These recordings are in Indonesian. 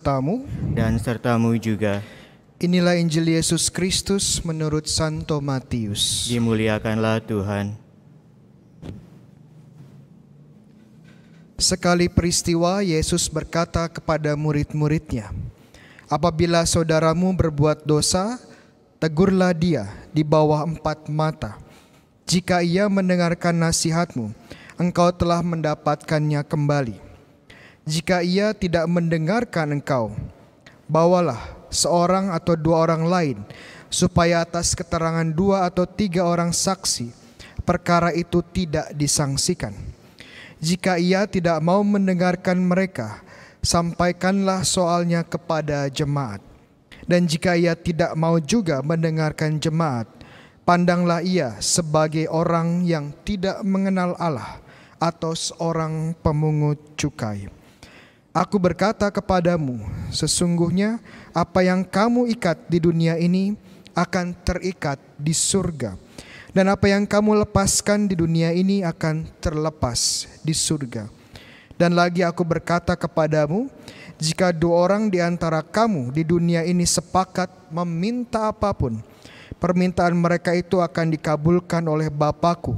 sertamu dan sertamu juga. Inilah Injil Yesus Kristus menurut Santo Matius. Dimuliakanlah Tuhan. Sekali peristiwa Yesus berkata kepada murid-muridnya, "Apabila saudaramu berbuat dosa, tegurlah dia di bawah 4 mata. Jika ia mendengarkan nasihatmu, engkau telah mendapatkannya kembali. Jika ia tidak mendengarkan engkau, bawalah seorang atau 2 orang lain, supaya atas keterangan 2 atau 3 orang saksi, perkara itu tidak disangsikan. Jika ia tidak mau mendengarkan mereka, sampaikanlah soalnya kepada jemaat. Dan jika ia tidak mau juga mendengarkan jemaat, pandanglah ia sebagai orang yang tidak mengenal Allah atau seorang pemungut cukai. Aku berkata kepadamu, sesungguhnya apa yang kamu ikat di dunia ini akan terikat di surga, dan apa yang kamu lepaskan di dunia ini akan terlepas di surga. Dan lagi aku berkata kepadamu, jika 2 orang di antara kamu di dunia ini sepakat meminta apapun, permintaan mereka itu akan dikabulkan oleh Bapa-Ku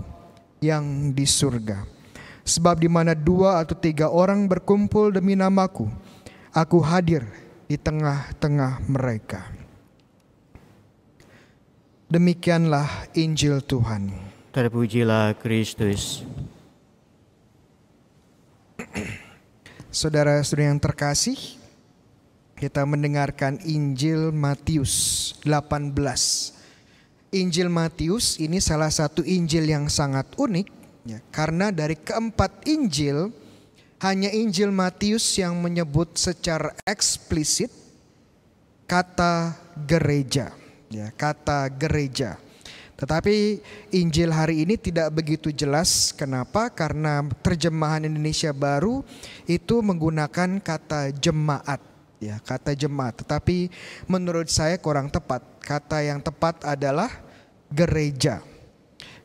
yang di surga. Sebab di mana 2 atau 3 orang berkumpul demi nama-Ku, Aku hadir di tengah-tengah mereka." Demikianlah Injil Tuhan. Terpujilah Kristus. Saudara-saudara yang terkasih, kita mendengarkan Injil Matius 18. Injil Matius ini salah satu Injil yang sangat unik, ya, karena dari keempat Injil, hanya Injil Matius yang menyebut secara eksplisit kata gereja, ya, kata gereja. Tetapi Injil hari ini tidak begitu jelas. Kenapa? Karena terjemahan Indonesia Baru itu menggunakan kata jemaat, ya, kata jemaat. Tetapi menurut saya kurang tepat. Kata yang tepat adalah gereja.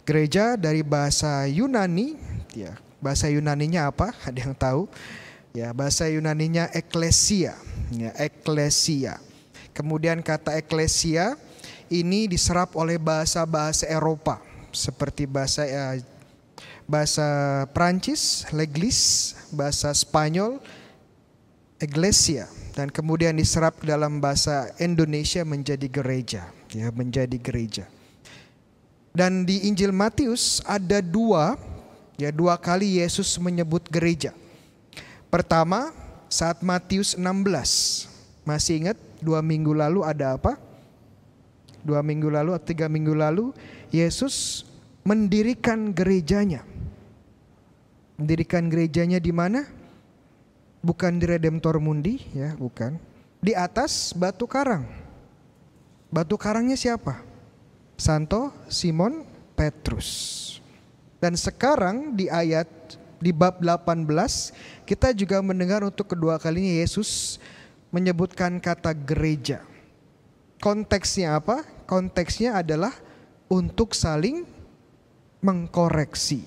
Gereja dari bahasa Yunani, ya. Bahasa Yunaninya apa? Ada yang tahu? Ya, bahasa Yunaninya eklesia, ya, eklesia. Kemudian kata eklesia ini diserap oleh bahasa-bahasa Eropa seperti bahasa Prancis, l'église, bahasa Spanyol, iglesia, dan kemudian diserap dalam bahasa Indonesia menjadi gereja, ya, menjadi gereja. Dan di Injil Matius ada 2 kali Yesus menyebut gereja. Pertama saat Matius 16. Masih ingat 2 minggu lalu ada apa? 2 minggu lalu atau 3 minggu lalu Yesus mendirikan gerejanya. Mendirikan gerejanya di mana? Bukan di Redemptor Mundi, ya, bukan. Di atas batu karang. Batu karangnya siapa? Santo Simon Petrus. Dan sekarang di bab 18 kita juga mendengar untuk kedua kalinya Yesus menyebutkan kata gereja. Konteksnya apa? Konteksnya adalah untuk saling mengkoreksi.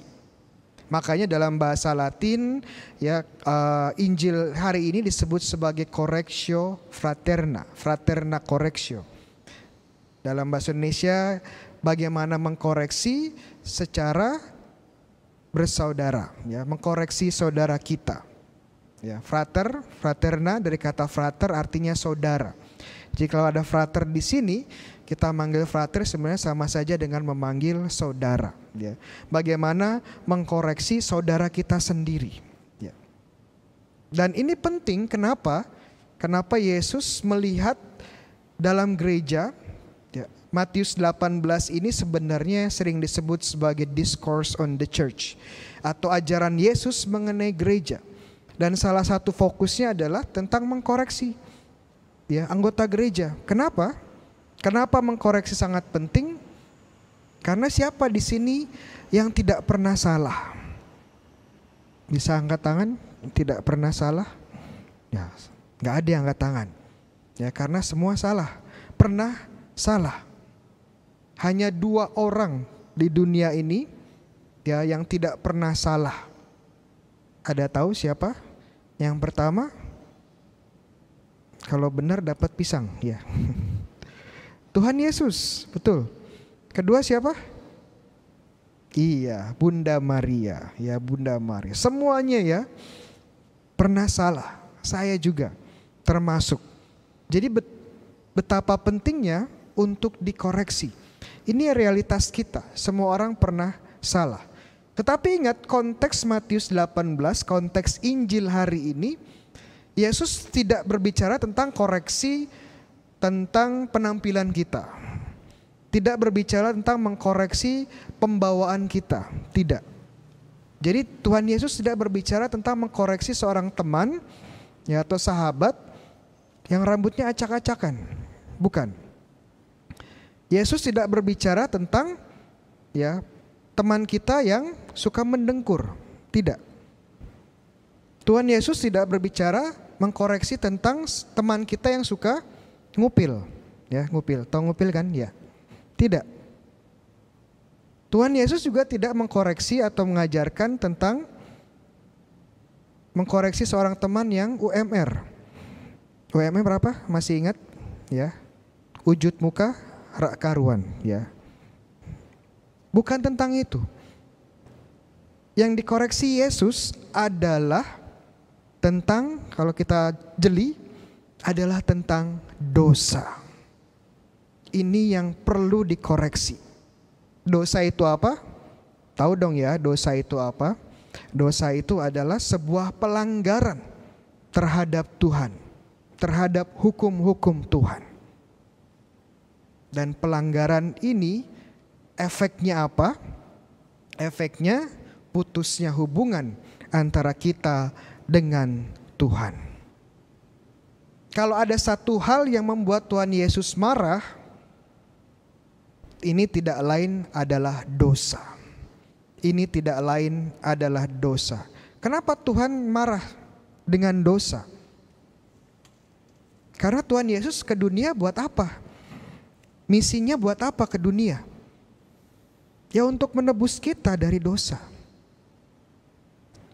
Makanya dalam bahasa Latin, ya, Injil hari ini disebut sebagai correctio fraterna, fraterna correctio. Dalam bahasa Indonesia, bagaimana mengkoreksi secara bersaudara, ya, mengkoreksi saudara kita. Ya, frater, fraterna dari kata frater artinya saudara. Jika ada frater di sini, kita manggil frater sebenarnya sama saja dengan memanggil saudara. Ya. Bagaimana mengkoreksi saudara kita sendiri. Ya. Dan ini penting, kenapa? Kenapa Yesus melihat dalam gereja, ya, Matius 18 ini sebenarnya sering disebut sebagai discourse on the church, atau ajaran Yesus mengenai gereja. Dan salah satu fokusnya adalah tentang mengkoreksi, ya, anggota gereja. Kenapa? Kenapa mengkoreksi sangat penting? Karena siapa di sini yang tidak pernah salah? Bisa angkat tangan? Tidak pernah salah? Ya, nggak ada yang angkat tangan. Ya, karena semua salah. Pernah salah. Hanya 2 orang di dunia ini, ya, yang tidak pernah salah. Ada tahu siapa? Yang pertama, Kalau benar dapat pisang, ya. Tuhan Yesus, betul. Kedua siapa? Iya, Bunda Maria, ya Bunda Maria. Semuanya ya pernah salah. Saya juga termasuk. Jadi betapa pentingnya untuk dikoreksi. Ini realitas kita. Semua orang pernah salah. Tetapi ingat konteks Matius 18, konteks Injil hari ini, Yesus tidak berbicara tentang koreksi tentang penampilan kita. Tidak berbicara tentang mengkoreksi pembawaan kita. Tidak. Jadi Tuhan Yesus tidak berbicara tentang mengkoreksi seorang teman ya, atau sahabat yang rambutnya acak-acakan. Bukan. Yesus tidak berbicara tentang ya teman kita yang suka mendengkur. Tidak. Tuhan Yesus tidak berbicara mengkoreksi tentang teman kita yang suka ngupil. Ya, ngupil. Tahu ngupil kan? Ya. Tidak. Tuhan Yesus juga tidak mengkoreksi atau mengajarkan tentang mengkoreksi seorang teman yang UMR. UMR berapa? Masih ingat? Ya. Wujud muka rak karuan, ya. Bukan tentang itu. Yang dikoreksi Yesus adalah tentang, kalau kita jeli, adalah tentang dosa. Ini yang perlu dikoreksi. Dosa itu apa? Tahu dong ya, dosa itu apa? Dosa itu adalah sebuah pelanggaran terhadap Tuhan, terhadap hukum-hukum Tuhan. Dan pelanggaran ini efeknya apa? Efeknya putusnya hubungan antara kita dengan Tuhan. Kalau ada satu hal yang membuat Tuhan Yesus marah, ini tidak lain adalah dosa. Ini tidak lain adalah dosa. Kenapa Tuhan marah dengan dosa? Karena Tuhan Yesus ke dunia buat apa? Misinya buat apa ke dunia? Ya untuk menebus kita dari dosa.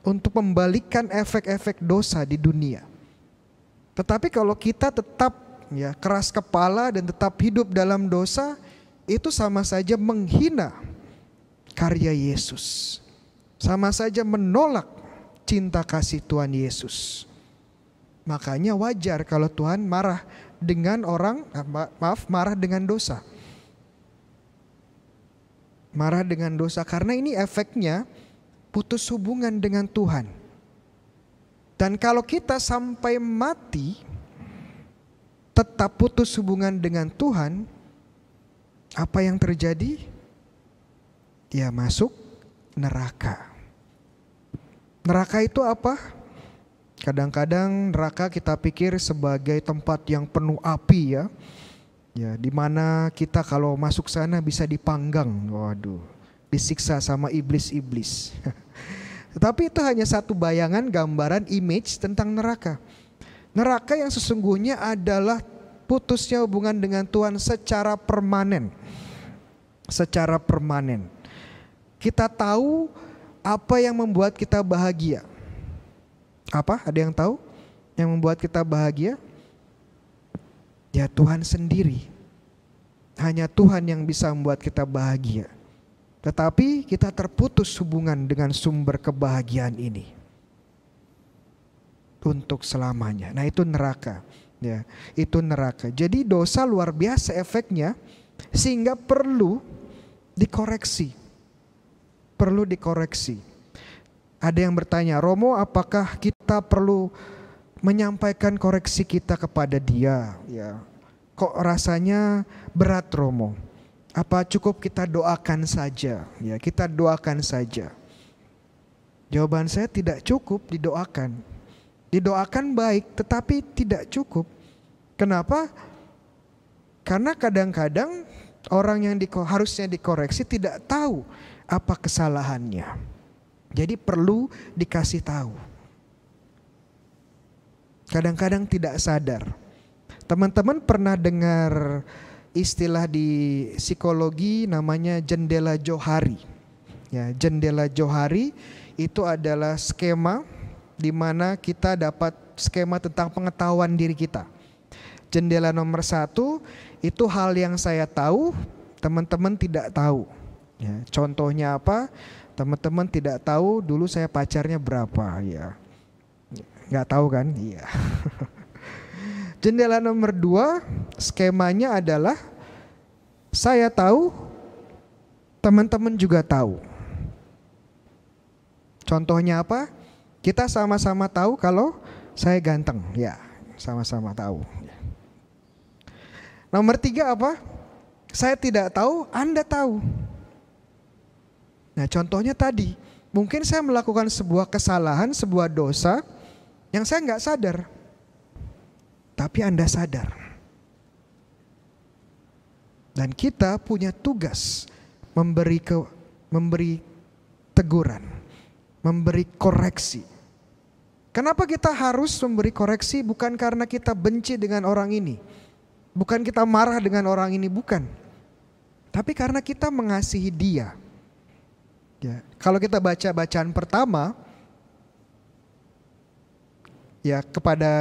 Untuk membalikan efek-efek dosa di dunia. Tetapi kalau kita tetap ya keras kepala dan tetap hidup dalam dosa, itu sama saja menghina karya Yesus. Sama saja menolak cinta kasih Tuhan Yesus. Makanya wajar kalau Tuhan marah dengan marah dengan dosa. Marah dengan dosa karena ini efeknya putus hubungan dengan Tuhan. Dan kalau kita sampai mati tetap putus hubungan dengan Tuhan, apa yang terjadi? Ya masuk neraka. Neraka itu apa? Kadang-kadang neraka kita pikir sebagai tempat yang penuh api ya. Ya, di mana kita kalau masuk sana bisa dipanggang. Waduh, disiksa sama iblis-iblis. Tetapi itu hanya satu bayangan, gambaran, image tentang neraka. Neraka yang sesungguhnya adalah putusnya hubungan dengan Tuhan secara permanen. Secara permanen. Kita tahu apa yang membuat kita bahagia. Apa? Ada yang tahu yang membuat kita bahagia? Ya Tuhan sendiri. Hanya Tuhan yang bisa membuat kita bahagia. Tetapi kita terputus hubungan dengan sumber kebahagiaan ini. Untuk selamanya. Nah itu neraka. Ya, itu neraka. Jadi dosa luar biasa efeknya. Sehingga perlu dikoreksi. Perlu dikoreksi. Ada yang bertanya, Romo apakah kita perlu menyampaikan koreksi kita kepada dia? Ya. Kok rasanya berat Romo? Apa cukup kita doakan saja? Ya, kita doakan saja. Jawaban saya tidak cukup didoakan. Didoakan baik tetapi tidak cukup. Kenapa? Karena kadang-kadang orang yang harusnya dikoreksi tidak tahu apa kesalahannya. Jadi perlu dikasih tahu. Kadang-kadang tidak sadar. Teman-teman pernah dengar istilah di psikologi namanya jendela Johari. Ya, jendela Johari itu adalah skema di mana kita dapat skema tentang pengetahuan diri kita. Jendela nomor 1 itu hal yang saya tahu, teman-teman tidak tahu. Ya, contohnya apa? Teman-teman tidak tahu dulu saya pacarnya berapa, ya. Nggak tahu kan? Iya. Jendela nomor 2 skemanya adalah saya tahu, teman-teman juga tahu. Contohnya apa? Kita sama-sama tahu kalau saya ganteng, ya, sama-sama tahu. Nomor 3 apa? Saya tidak tahu, Anda tahu. Nah, contohnya tadi, mungkin saya melakukan sebuah kesalahan, sebuah dosa yang saya nggak sadar, tapi Anda sadar. Dan kita punya tugas memberi teguran, memberi koreksi. Kenapa kita harus memberi koreksi? Bukan karena kita benci dengan orang ini, bukan kita marah dengan orang ini, bukan. Tapi karena kita mengasihi dia. Ya, kalau kita baca bacaan pertama, ya, kepada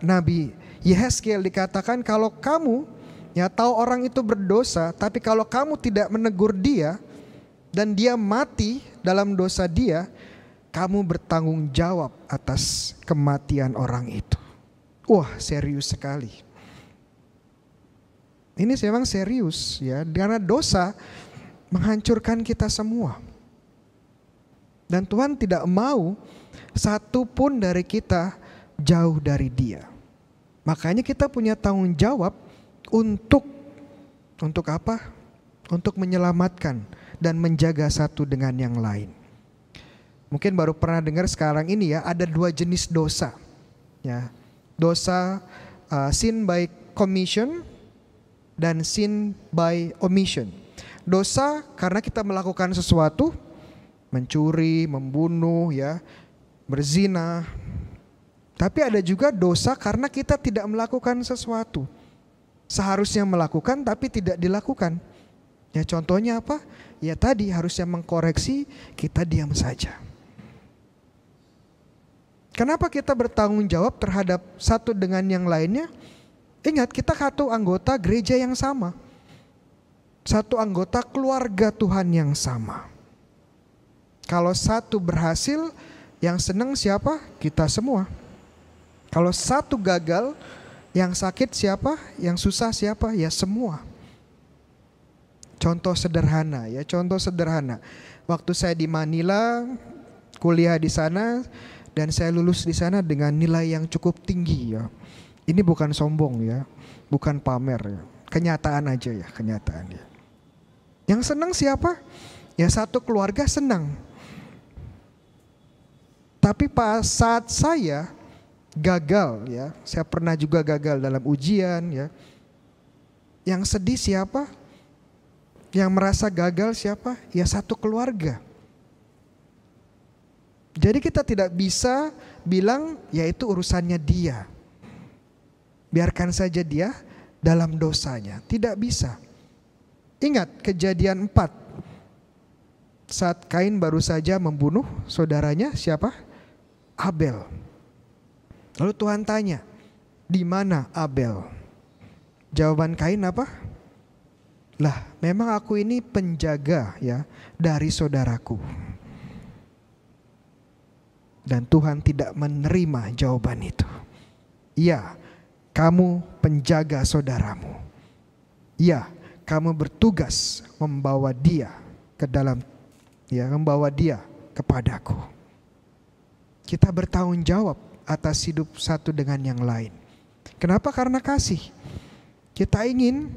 Nabi Yehezkiel dikatakan kalau kamu ya tahu orang itu berdosa, tapi kalau kamu tidak menegur dia dan dia mati dalam dosa dia, kamu bertanggung jawab atas kematian orang itu. Wah, serius sekali. Ini memang serius, ya, karena dosa menghancurkan kita semua. Dan Tuhan tidak mau satu pun dari kita jauh dari Dia. Makanya kita punya tanggung jawab untuk apa? Untuk menyelamatkan dan menjaga satu dengan yang lain. Mungkin baru pernah dengar sekarang ini, ya, ada 2 jenis dosa. Ya, dosa sin by commission dan sin by omission. Dosa karena kita melakukan sesuatu, mencuri, membunuh, ya, berzina. Tapi ada juga dosa karena kita tidak melakukan sesuatu. Seharusnya melakukan tapi tidak dilakukan. Ya, contohnya apa? Ya tadi, harusnya mengkoreksi, kita diam saja. Kenapa kita bertanggung jawab terhadap satu dengan yang lainnya? Ingat, kita satu anggota gereja yang sama. Satu anggota keluarga Tuhan yang sama. Kalau satu berhasil, yang senang siapa? Kita semua. Kalau satu gagal, yang sakit siapa? Yang susah siapa? Ya semua. Contoh sederhana, ya, contoh sederhana. Waktu saya di Manila, kuliah di sana, dan saya lulus di sana dengan nilai yang cukup tinggi, ya. Ini bukan sombong, ya, bukan pamer, ya. Kenyataan aja, ya, kenyataan, ya. Yang senang siapa? Ya satu keluarga senang. Tapi pas saat saya gagal, ya, saya pernah juga gagal dalam ujian, ya. Yang sedih siapa? Yang merasa gagal siapa? Ya satu keluarga. Jadi kita tidak bisa bilang ya itu urusannya dia. Biarkan saja dia dalam dosanya. Tidak bisa. Ingat Kejadian 4. Saat Kain baru saja membunuh saudaranya siapa? Abel. Lalu Tuhan tanya, di mana Abel? Jawaban Kain apa? Lah, memang aku ini penjaga, ya, dari saudaraku. Dan Tuhan tidak menerima jawaban itu. Ya, kamu penjaga saudaramu. Ya, kamu bertugas membawa dia ke dalam, ya, membawa dia kepadaku. Kita bertanggung jawab atas hidup satu dengan yang lain. Kenapa? Karena kasih. Kita ingin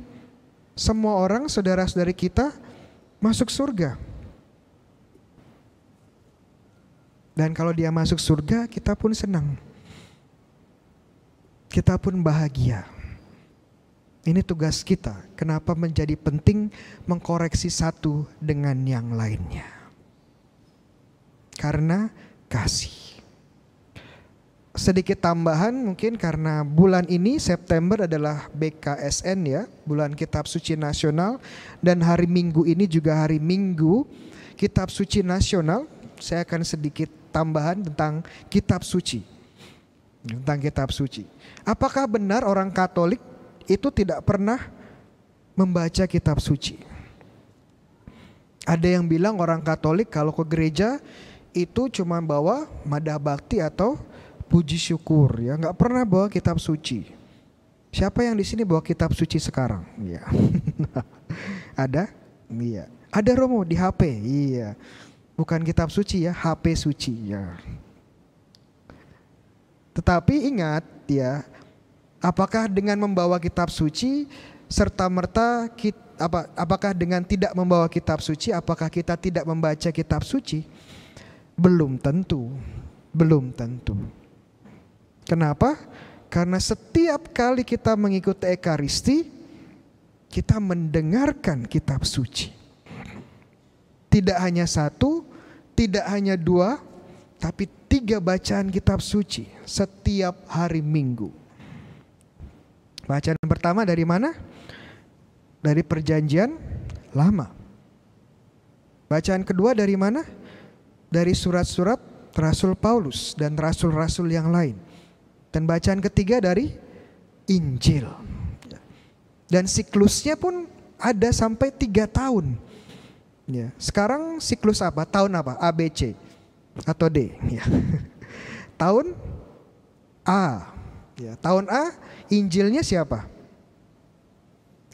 semua orang, saudara-saudari kita, masuk surga. Dan kalau dia masuk surga, kita pun senang. Kita pun bahagia. Ini tugas kita. Kenapa menjadi penting mengkoreksi satu dengan yang lainnya? Karena kasih. Sedikit tambahan mungkin karena bulan ini September adalah BKSN, ya, bulan Kitab Suci Nasional, dan hari Minggu ini juga hari Minggu Kitab Suci Nasional. Saya akan sedikit tambahan tentang Kitab Suci. Tentang Kitab Suci. Apakah benar orang Katolik itu tidak pernah membaca kitab suci. Ada yang bilang orang Katolik kalau ke gereja itu cuma bawa madah bakti atau puji syukur, ya, nggak pernah bawa kitab suci. Siapa yang di sini bawa kitab suci sekarang? Iya. Ada? Iya. Ada Romo di HP. Iya. Bukan kitab suci ya, HP suci ya. Tetapi ingat ya, apakah dengan membawa kitab suci serta-merta apakah dengan tidak membawa kitab suci apakah kita tidak membaca kitab suci? Belum tentu. Belum tentu. Kenapa? Karena setiap kali kita mengikuti Ekaristi, kita mendengarkan kitab suci. Tidak hanya satu, tidak hanya dua, tapi 3 bacaan kitab suci setiap hari Minggu. Bacaan pertama dari mana? Dari Perjanjian Lama. Bacaan kedua dari mana? Dari surat-surat Rasul Paulus dan rasul-rasul yang lain. Dan bacaan ketiga dari Injil. Dan siklusnya pun ada sampai 3 tahun. Ya. Sekarang siklus apa? Tahun apa? A, B, C atau D? Ya. Tahun A. Ya. Tahun A, Injilnya siapa?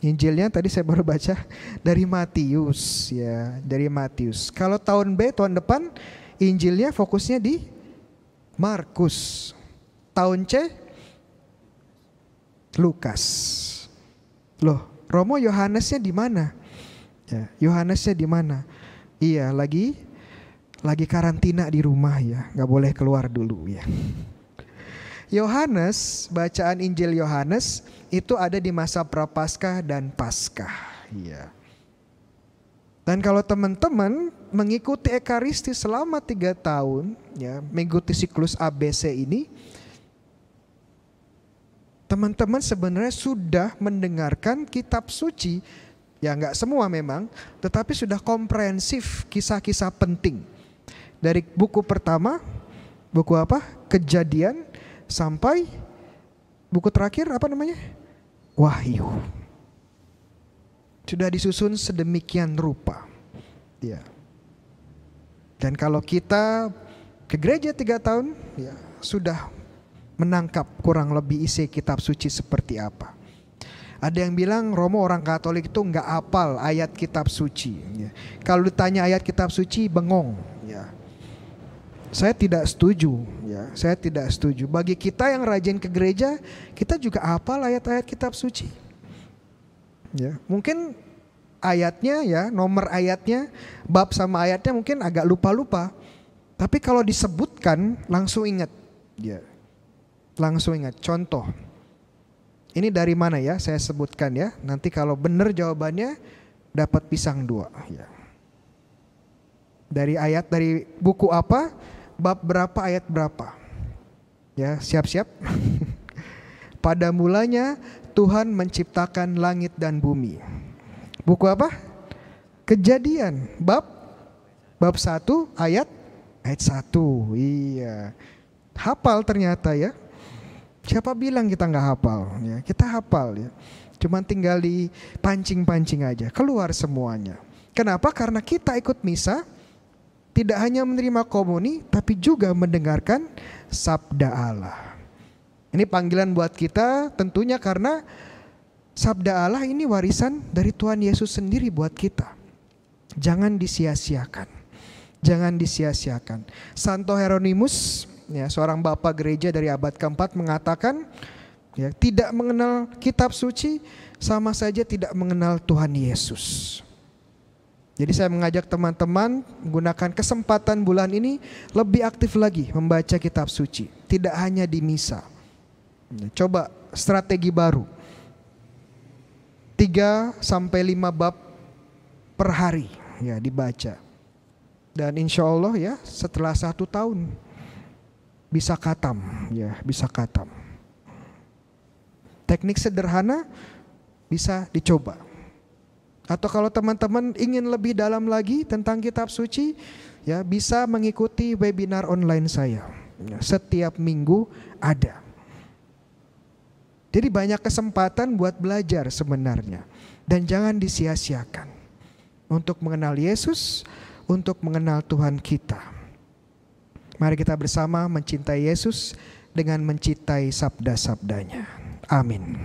Injilnya tadi saya baru baca dari Matius, ya, dari Matius. Kalau tahun B, tahun depan, Injilnya fokusnya di Markus. Tahun C, Lukas. Loh, Romo Yohanesnya di mana? Ya, Yohanesnya di mana? Iya, lagi karantina di rumah ya, nggak boleh keluar dulu ya. Yohanes, bacaan Injil Yohanes itu ada di masa Prapaskah dan Paskah. Ya. Dan kalau teman-teman mengikuti Ekaristi selama 3 tahun, ya, mengikuti siklus ABC ini, teman-teman sebenarnya sudah mendengarkan kitab suci. Ya nggak semua memang, tetapi sudah komprehensif kisah-kisah penting. Dari buku pertama, buku apa? Kejadian, sampai buku terakhir apa namanya? Wahyu. Sudah disusun sedemikian rupa. Ya. Dan kalau kita ke gereja 3 tahun, ya sudah menangkap kurang lebih isi kitab suci seperti apa. Ada yang bilang Romo orang Katolik itu nggak hafal ayat kitab suci. Ya. Kalau ditanya ayat kitab suci bengong. Ya. Saya tidak setuju. Ya. Saya tidak setuju. Bagi kita yang rajin ke gereja, kita juga hafal ayat-ayat kitab suci. Ya. Mungkin ayatnya ya, nomor ayatnya, bab sama ayatnya mungkin agak lupa-lupa. Tapi kalau disebutkan langsung ingat. Ya. Langsung ingat. Contoh. Ini dari mana ya? Saya sebutkan ya. Nanti kalau benar jawabannya dapat pisang 2. Ya. Dari ayat dari buku apa? Bab berapa ayat berapa? Ya, siap-siap. Pada mulanya Tuhan menciptakan langit dan bumi. Buku apa? Kejadian. Bab 1 ayat 1. Iya. Hafal ternyata ya. Siapa bilang kita nggak hafal? Ya, kita hafal ya. Cuman tinggal dipancing-pancing aja, keluar semuanya. Kenapa? Karena kita ikut misa, tidak hanya menerima komuni, tapi juga mendengarkan sabda Allah. Ini panggilan buat kita tentunya karena sabda Allah ini warisan dari Tuhan Yesus sendiri buat kita. Jangan disia-siakan. Jangan disia-siakan. Santo Hieronymus, ya, seorang bapak gereja dari abad ke-4 mengatakan, ya, tidak mengenal kitab suci sama saja tidak mengenal Tuhan Yesus. Jadi saya mengajak teman-teman menggunakan kesempatan bulan ini lebih aktif lagi membaca kitab suci. Tidak hanya di misa. Coba strategi baru. 3-5 bab per hari ya dibaca. Dan insya Allah ya setelah 1 tahun bisa khatam, ya bisa khatam. Teknik sederhana bisa dicoba. Atau kalau teman-teman ingin lebih dalam lagi tentang kitab suci, ya bisa mengikuti webinar online saya. Ya, setiap minggu ada. Jadi banyak kesempatan buat belajar sebenarnya. Dan jangan disia-siakan untuk mengenal Yesus, untuk mengenal Tuhan kita. Mari kita bersama mencintai Yesus dengan mencintai sabda-sabdanya. Amin.